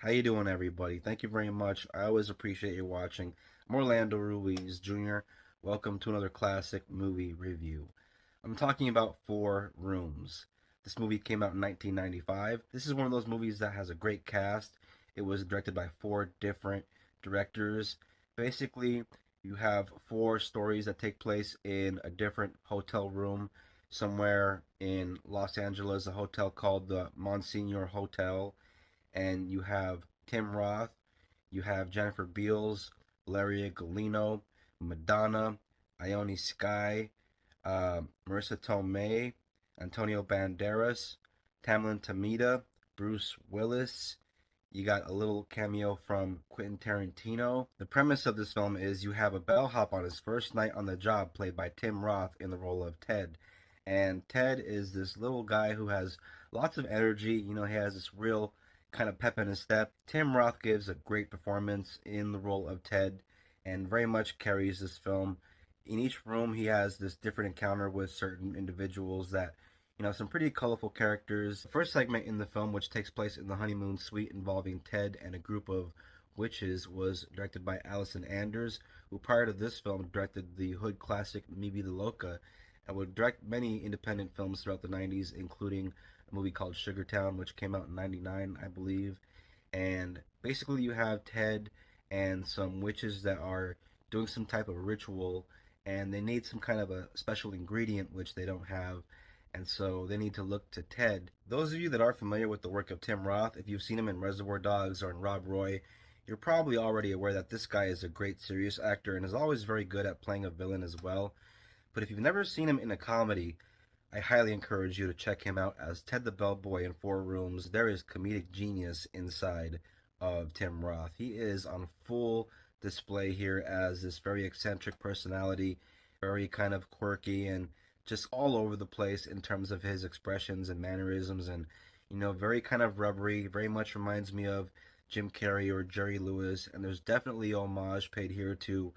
How you doing, everybody? Thank you very much. I always appreciate you watching. I'm Orlando Ruiz Jr. Welcome to another classic movie review. I'm talking about Four Rooms. This movie came out in 1995. This is one of those movies that has a great cast. It was directed by four different directors. Basically, you have four stories that take place in a different hotel room somewhere in Los Angeles, a hotel called the Monsignor Hotel, and you have Tim Roth, you have Jennifer Beals, Valeria Golino, Madonna, Ione Skye, Marissa Tomei, Antonio Banderas, Tamlin Tamita, Bruce Willis. You got a little cameo from Quentin Tarantino. The premise of this film is you have a bellhop on his first night on the job, played by Tim Roth in the role of Ted. And Ted is this little guy who has lots of energy. He has this real kind of pep in his step. Tim Roth gives a great performance in the role of Ted and very much carries this film. In each room, he has this different encounter with certain individuals that some pretty colorful characters. The first segment in the film, which takes place in the honeymoon suite involving Ted and a group of witches, was directed by Allison Anders, who prior to this film directed the hood classic Mi Vida Loca and would direct many independent films throughout the 90s, including a movie called Sugartown, which came out in 99, I believe. And basically, you have Ted and some witches that are doing some type of ritual, and they need some kind of a special ingredient which they don't have, and so they need to look to Ted. Those of you that are familiar with the work of Tim Roth, if you've seen him in Reservoir Dogs or in Rob Roy, you're probably already aware that this guy is a great serious actor and is always very good at playing a villain as well. But if you've never seen him in a comedy, I highly encourage you to check him out as Ted the Bellboy in Four Rooms. There is comedic genius inside of Tim Roth. He is on full display here as this very eccentric personality, very kind of quirky and just all over the place in terms of his expressions and mannerisms, and very kind of rubbery. Very much reminds me of Jim Carrey or Jerry Lewis, and there's definitely homage paid here to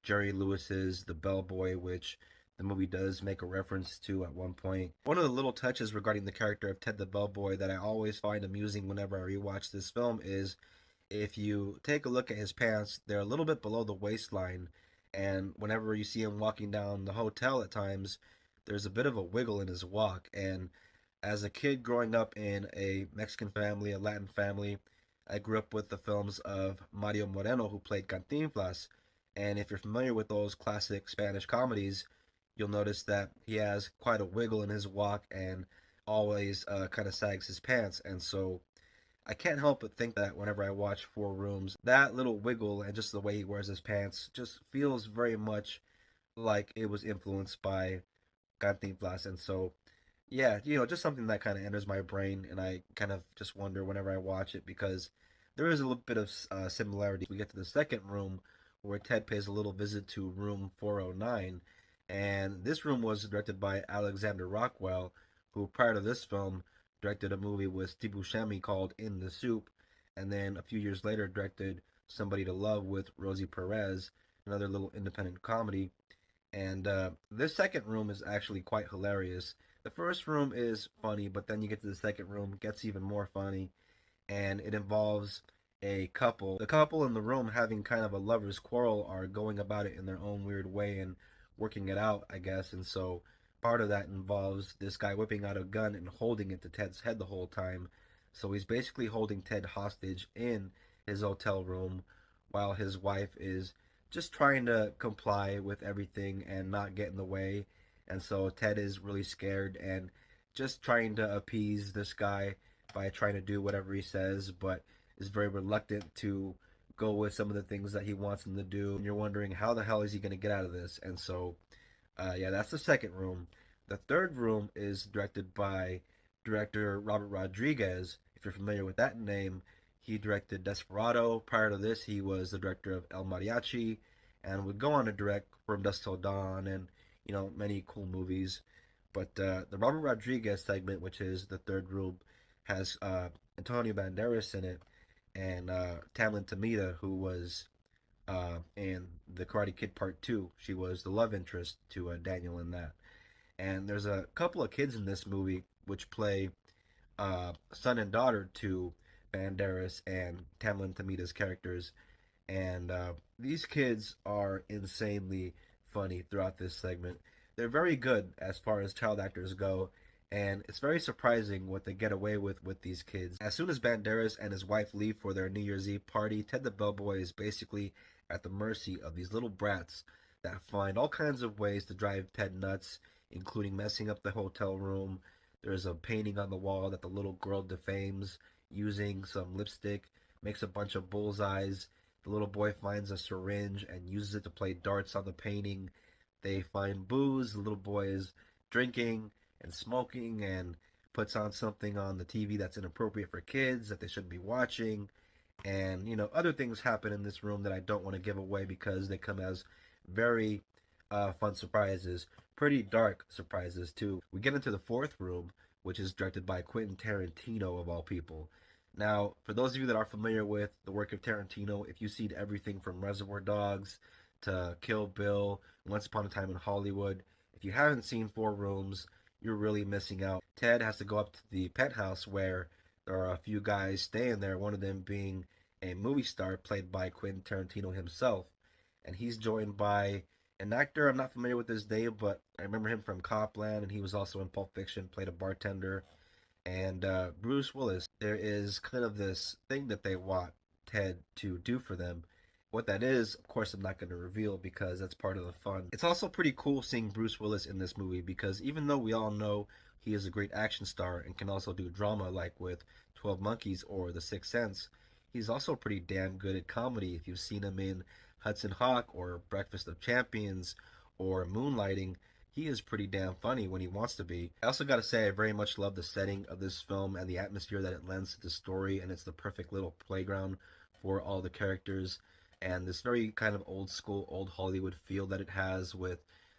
Jerry Lewis's The Bellboy, which the movie does make a reference to at one point. One of the little touches regarding the character of Ted the Bellboy that I always find amusing whenever I rewatch this film is if you take a look at his pants, they're a little bit below the waistline, and whenever you see him walking down the hotel at times, there's a bit of a wiggle in his walk. And as a kid growing up in a Mexican family, a Latin family, I grew up with the films of Mario Moreno, who played Cantinflas. And if you're familiar with those classic Spanish comedies, you'll notice that he has quite a wiggle in his walk and always kind of sags his pants. And so I can't help but think that whenever I watch Four Rooms, that little wiggle and just the way he wears his pants just feels very much like it was influenced by Cantinflas. And so, yeah, just something that kind of enters my brain, and I kind of just wonder whenever I watch it because there is a little bit of similarity. We get to the second room where Ted pays a little visit to room 409, and this room was directed by Alexandre Rockwell, who prior to this film directed a movie with Steve Buscemi called In the Soup, and then a few years later directed Somebody to Love with Rosie Perez, another little independent comedy. And this second room is actually quite hilarious. The first room is funny, but then you get to the second room, it gets even more funny, and it involves a couple. The couple in the room, having kind of a lover's quarrel, are going about it in their own weird way and working it out, I guess. And so part of that involves this guy whipping out a gun and holding it to Ted's head the whole time. So he's basically holding Ted hostage in his hotel room while his wife is just trying to comply with everything and not get in the way. And so Ted is really scared and just trying to appease this guy by trying to do whatever he says, but is very reluctant to go with some of the things that he wants him to do. And you're wondering how the hell is he going to get out of this? And so, yeah, that's the second room. The third room is directed by director Robert Rodriguez. If you're familiar with that name, he directed Desperado. Prior to this, he was the director of El Mariachi and would go on to direct From Dusk Till Dawn and, many cool movies. But the Robert Rodriguez segment, which is the third room, has Antonio Banderas in it and Tamlin Tamita, who was in The Karate Kid Part 2. She was the love interest to Daniel in that. And there's a couple of kids in this movie which play son and daughter to Banderas and Tamlin Tamita's characters. And these kids are insanely funny throughout this segment. They're very good as far as child actors go, and it's very surprising what they get away with these kids. As soon as Banderas and his wife leave for their New Year's Eve party, Ted the Bellboy is basically at the mercy of these little brats that find all kinds of ways to drive Ted nuts, including messing up the hotel room. There's a painting on the wall that the little girl defames using some lipstick, makes a bunch of bullseyes. The little boy finds a syringe and uses it to play darts on the painting. They find booze. The little boy is drinking and smoking and puts on something on the TV that's inappropriate for kids that they shouldn't be watching. And, other things happen in this room that I don't want to give away because they come as very fun surprises. Pretty dark surprises, too. We get into the fourth room, which is directed by Quentin Tarantino, of all people. Now, for those of you that are familiar with the work of Tarantino, if you've seen everything from Reservoir Dogs to Kill Bill, Once Upon a Time in Hollywood, if you haven't seen Four Rooms, you're really missing out. Ted has to go up to the penthouse where there are a few guys staying there, one of them being a movie star played by Quentin Tarantino himself. And he's joined by an actor. I'm not familiar with his name, but I remember him from Copland, and he was also in Pulp Fiction, played a bartender, and Bruce Willis. There is kind of this thing that they want Ted to do for them. What that is, of course, I'm not going to reveal because that's part of the fun. It's also pretty cool seeing Bruce Willis in this movie because even though we all know he is a great action star and can also do drama like with 12 Monkeys or The Sixth Sense, he's also pretty damn good at comedy. If you've seen him in Hudson Hawk or Breakfast of Champions or Moonlighting, he is pretty damn funny when he wants to be. I also gotta say, I very much love the setting of this film and the atmosphere that it lends to the story, and it's the perfect little playground for all the characters. And this very kind of old school, old Hollywood feel that it has with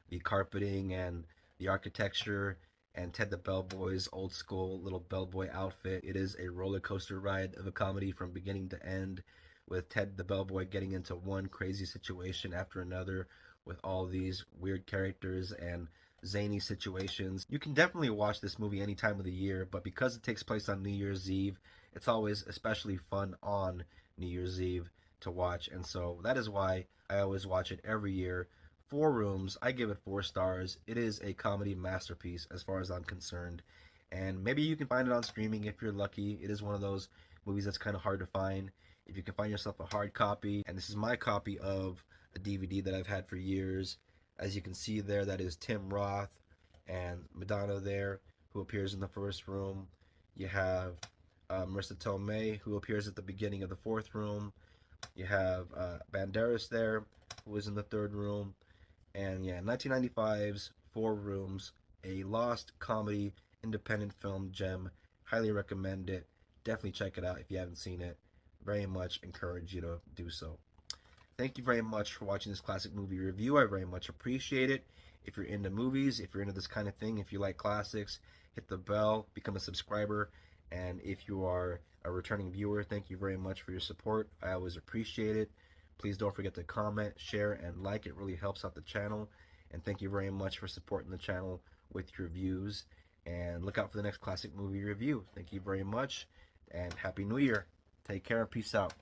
the carpeting and the architecture and Ted the Bellboy's old school little bellboy outfit. It is a roller coaster ride of a comedy from beginning to end, with Ted the Bellboy getting into one crazy situation after another with all these weird characters and zany situations. You can definitely watch this movie any time of the year, but because it takes place on New Year's Eve, it's always especially fun on New Year's Eve to watch, and so that is why I always watch it every year. Four Rooms, I give it 4 stars. It is a comedy masterpiece as far as I'm concerned, and maybe you can find it on streaming if you're lucky. It is one of those movies that's kind of hard to find. If you can find yourself a hard copy, and this is my copy of a DVD that I've had for years. As you can see there, that is Tim Roth and Madonna there, who appears in the first room. You have Marissa Tomei, who appears at the beginning of the fourth room. You have Banderas there, who is in the third room. And yeah, 1995's Four Rooms, a lost comedy independent film gem. Highly recommend it. Definitely check it out if you haven't seen it. Very much encourage you to do so. Thank you very much for watching this classic movie review. I very much appreciate it. If you're into movies, if you're into this kind of thing, if you like classics, hit the bell, become a subscriber. And if you are a returning viewer, thank you very much for your support. I always appreciate it. Please don't forget to comment, share, and like. It really helps out the channel. And thank you very much for supporting the channel with your views. And look out for the next classic movie review. Thank you very much, and Happy New Year. Take care. Peace out.